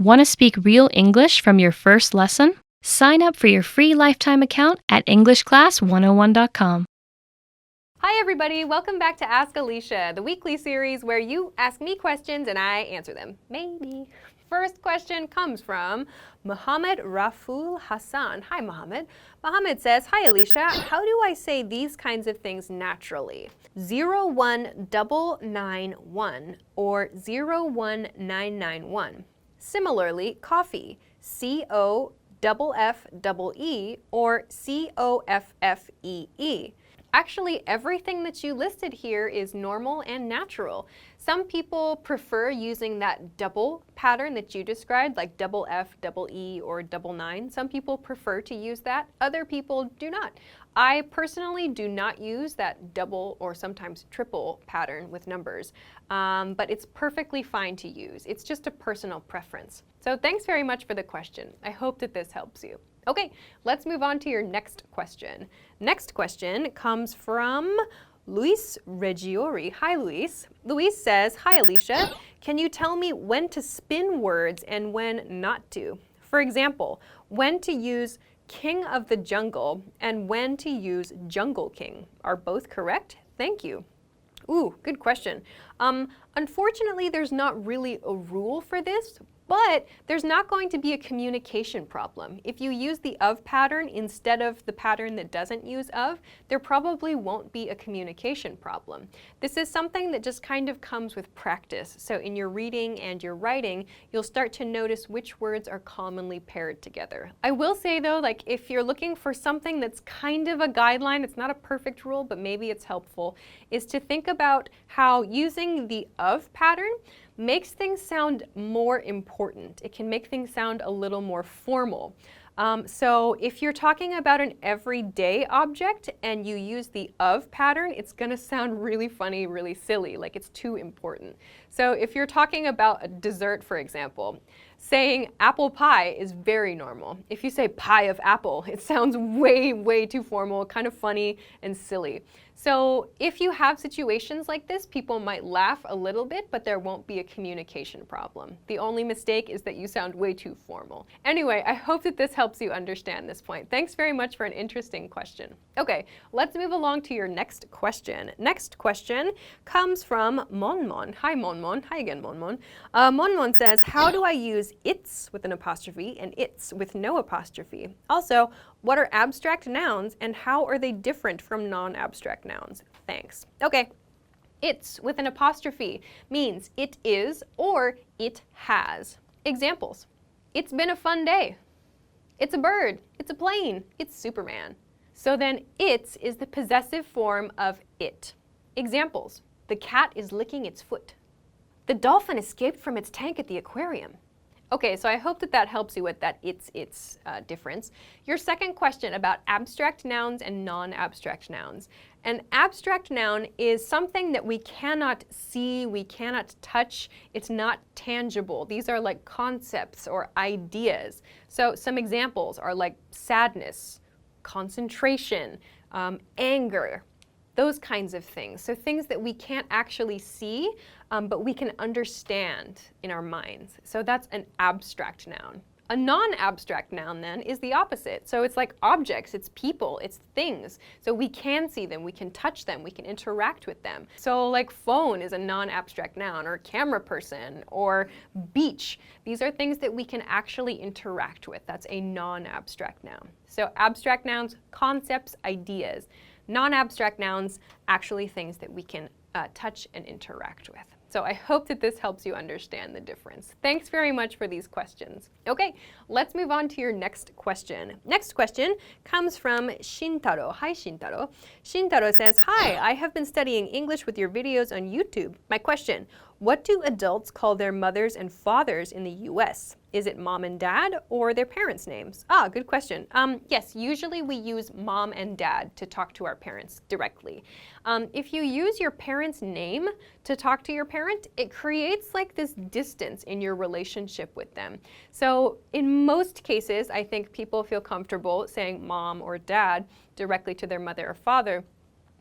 Want to speak real English from your first lesson? Sign up for your free lifetime account at EnglishClass101.com. Hi everybody, welcome back to Ask Alisha, the weekly series where you ask me questions and I answer them. Maybe. First question comes from Muhammad Raful Hassan. Hi Muhammad. Muhammad says, hi Alisha, how do I say these kinds of things naturally? 01991 or 01991. Similarly, coffee, COFFE or COFFEE. Actually, everything that you listed here is normal and natural. Some people prefer using that double pattern that you described, like double F, double E, or double nine. Some people prefer to use that. Other people do not. I personally do not use that double or sometimes triple pattern with numbers, but it's perfectly fine to use. It's just a personal preference. So thanks very much for the question. I hope that this helps you. Okay, let's move on to your next question. Next question comes from Luis Reggiori. Hi, Luis. Luis says, hi, Alisha. Can you tell me when to spin words and when not to? For example, when to use King of the Jungle and when to use Jungle King. Are both correct? Thank you. Ooh, good question. Unfortunately, there's not really a rule for this, but there's not going to be a communication problem. If you use the of pattern instead of the pattern that doesn't use of, there probably won't be a communication problem. This is something that just kind of comes with practice. So in your reading and your writing, you'll start to notice which words are commonly paired together. I will say though, like if you're looking for something that's kind of a guideline, it's not a perfect rule, but maybe it's helpful, is to think about how using the of pattern makes things sound more important. It can make things sound a little more formal. So if you're talking about an everyday object and you use the of pattern, it's going to sound really funny, really silly, like it's too important. So if you're talking about a dessert, for example, saying apple pie is very normal. If you say pie of apple, it sounds way, way too formal, kind of funny and silly. So if you have situations like this, people might laugh a little bit, but there won't be a communication problem. The only mistake is that you sound way too formal. Anyway, I hope that this helps you understand this point. Thanks very much for an interesting question. Okay, let's move along to your next question. Next question comes from Monmon. Hi Monmon. Hi again Monmon. Monmon says, how do I use its with an apostrophe and its with no apostrophe? Also, what are abstract nouns and how are they different from non-abstract nouns? Thanks. Okay, its with an apostrophe means it is or it has. Examples: it's been a fun day. It's a bird. It's a plane. It's Superman. So then its is the possessive form of it. Examples: the cat is licking its foot. The dolphin escaped from its tank at the aquarium. Okay, so I hope that that helps you with that its difference. Your second question about abstract nouns and non-abstract nouns. An abstract noun is something that we cannot see, we cannot touch, it's not tangible. These are like concepts or ideas. So some examples are like sadness, concentration, anger, those kinds of things. So things that we can't actually see, but we can understand in our minds. So that's an abstract noun. A non-abstract noun then is the opposite. So it's like objects, it's people, it's things. So we can see them, we can touch them, we can interact with them. So like phone is a non-abstract noun, or camera person, or beach. These are things that we can actually interact with. That's a non-abstract noun. So abstract nouns, concepts, ideas. Non-abstract nouns, actually things that we can touch and interact with. So I hope that this helps you understand the difference. Thanks very much for these questions. Okay, let's move on to your next question. Next question comes from Shintaro. Hi Shintaro. Shintaro says, hi, I have been studying English with your videos on YouTube. My question, what do adults call their mothers and fathers in the US? Is it mom and dad or their parents' names? Ah, good question. Yes, usually we use mom and dad to talk to our parents directly. If you use your parent's name to talk to your parent, it creates like this distance in your relationship with them. So in most cases, I think people feel comfortable saying mom or dad directly to their mother or father.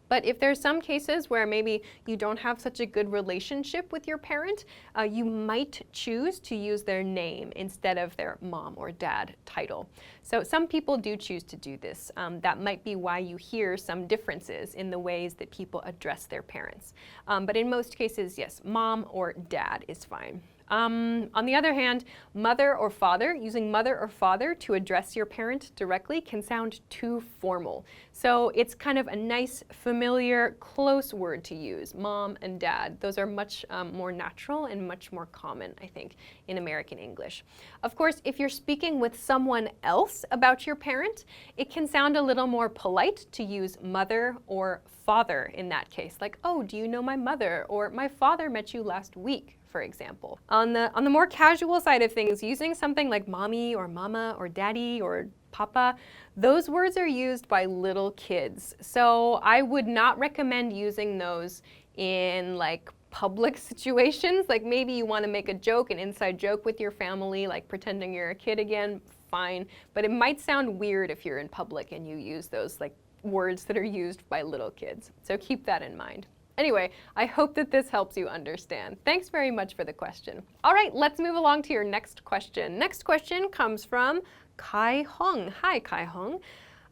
But if there's some cases where maybe you don't have such a good relationship with your parent, you might choose to use their name instead of their mom or dad title. So some people do choose to do this. That might be why you hear some differences in the ways that people address their parents. But in most cases, yes, mom or dad is fine. On the other hand, mother or father, using mother or father to address your parent directly can sound too formal. So it's kind of a nice, familiar, close word to use, mom and dad. Those are much more natural and much more common, I think, in American English. Of course, if you're speaking with someone else about your parent, it can sound a little more polite to use mother or father in that case. Like, oh, do you know my mother? Or my father met you last week, for example. On the more casual side of things, using something like mommy or mama or daddy or papa, those words are used by little kids. So I would not recommend using those in like public situations. Like maybe you want to make a joke, an inside joke with your family, like pretending you're a kid again, fine. But it might sound weird if you're in public and you use those like words that are used by little kids. So keep that in mind. Anyway, I hope that this helps you understand. Thanks very much for the question. All right, let's move along to your next question. Next question comes from Kai Hong. Hi, Kai Hong.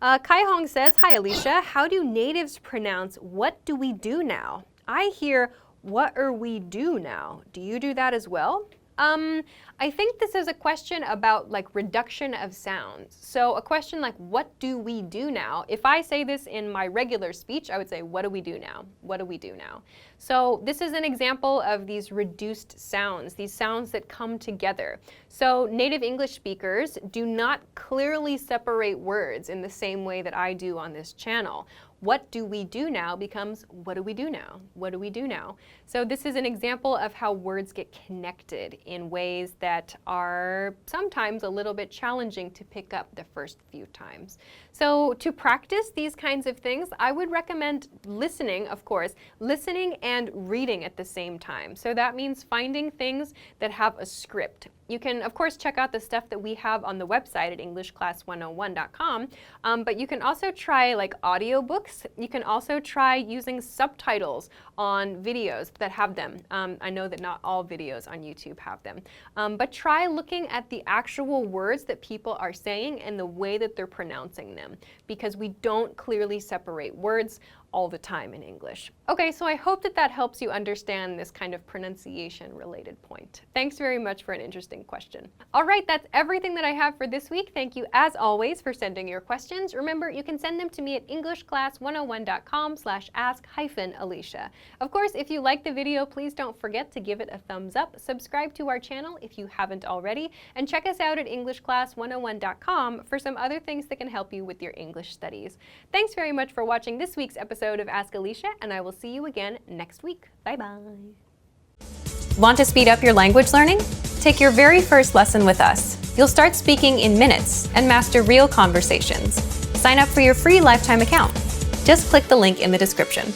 Kai Hong says, hi, Alisha. How do natives pronounce what do we do now? I hear what are we do now? Do you do that as well? I think this is a question about like reduction of sounds. So a question like, what do we do now? If I say this in my regular speech, I would say, what do we do now? What do we do now? So this is an example of these reduced sounds, these sounds that come together. So native English speakers do not clearly separate words in the same way that I do on this channel. What do we do now becomes what do we do now? What do we do now? So this is an example of how words get connected in ways that are sometimes a little bit challenging to pick up the first few times. So to practice these kinds of things, I would recommend listening, of course, listening and reading at the same time. So that means finding things that have a script. You can, of course, check out the stuff that we have on the website at EnglishClass101.com, but you can also try like audiobooks. You can also try using subtitles on videos that have them. I know that not all videos on YouTube have them, but try looking at the actual words that people are saying and the way that they're pronouncing them, because we don't clearly separate words all the time in English. Okay, so I hope that that helps you understand this kind of pronunciation related point. Thanks very much for an interesting question. All right, that's everything that I have for this week. Thank you as always for sending your questions. Remember, you can send them to me at EnglishClass101.com/ask-Alisha. Of course, if you like the video, please don't forget to give it a thumbs up, subscribe to our channel if you haven't already, and check us out at EnglishClass101.com for some other things that can help you with your English studies. Thanks very much for watching this week's episode of Ask Alisha, and I will see you again next week. Bye-bye. Want to speed up your language learning? Take your very first lesson with us. You'll start speaking in minutes and master real conversations. Sign up for your free lifetime account. Just click the link in the description.